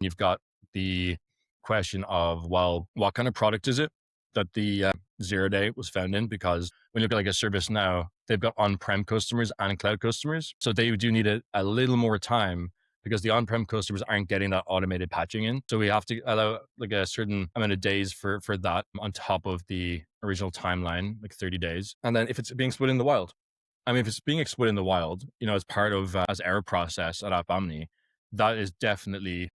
You've got the question of, well, what kind of product is it that the 0 day was found in? Because when you look at like a ServiceNow, they've got on-prem customers and cloud customers. So they do need a little more time because the on-prem customers aren't getting that automated patching in. So we have to allow like a certain amount of days for that on top of the original timeline, like 30 days. And then if it's being exploited in the wild, I mean, if it's being exploited in the wild, as part of as error process at AppOmni, that is definitely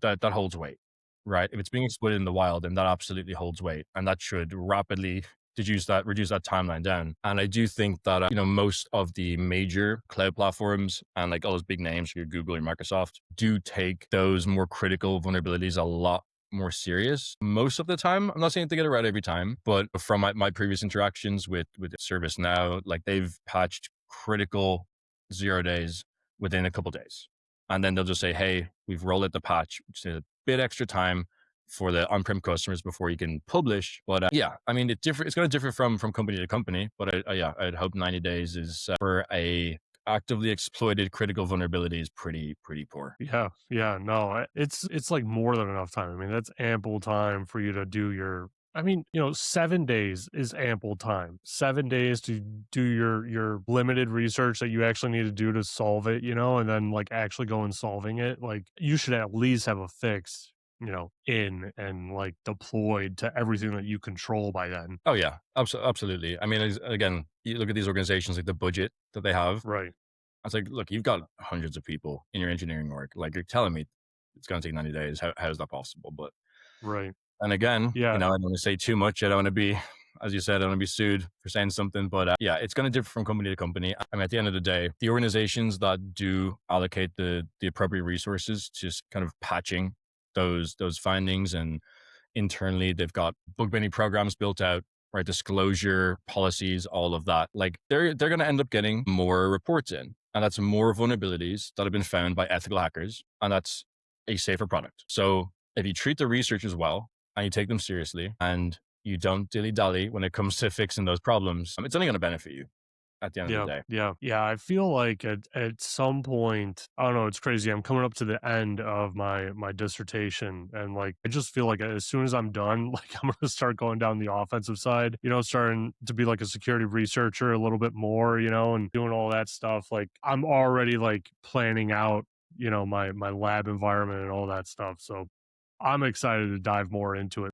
that holds weight, right? If it's being exploited in the wild, then that absolutely holds weight, and that should rapidly reduce that timeline down. And I do think that most of the major cloud platforms and like all those big names, your Google or Microsoft, do take those more critical vulnerabilities a lot more serious most of the time. I'm not saying to get it right every time, but from my previous interactions with ServiceNow, like they've patched critical 0 days within a couple days. And then they'll just say, hey, we've rolled out the patch, which is a bit extra time for the on-prem customers before you can publish. But yeah, I mean, it's going to differ from company to company. But I'd hope 90 days is for a actively exploited critical vulnerability is pretty poor. Yeah, no, it's like more than enough time. I mean, that's ample time for you to do your. I mean, 7 days is ample time. 7 days to do your limited research that you actually need to do to solve it, and then like actually go and solving it. Like you should at least have a fix, in and like deployed to everything that you control by then. Oh yeah, absolutely. I mean, again, you look at these organizations, like the budget that they have. Right, I was like, look, you've got hundreds of people in your engineering org. Like you're telling me it's going to take 90 days. How is that possible? But right. and again, Yeah, I don't want to say too much. I don't want to be, as you said, I don't want to be sued for saying something. But yeah, it's going to differ from company to company. I mean, at the end of the day, the organizations that do allocate the appropriate resources to kind of patching those findings, and internally they've got bug bounty programs built out, right? Disclosure policies, all of that. Like they're going to end up getting more reports in, and that's more vulnerabilities that have been found by ethical hackers, and that's a safer product. So if you treat the researchers well and you take them seriously and you don't dilly dally when it comes to fixing those problems, it's only going to benefit you at the end of the yeah, day. yeah. I feel like at some point, I don't know. It's crazy. I'm coming up to the end of my dissertation, and like I just feel like as soon as I'm done, like I'm gonna start going down the offensive side. Starting to be like a security researcher a little bit more, and doing all that stuff. Like I'm already like planning out, my lab environment and all that stuff. So I'm excited to dive more into it.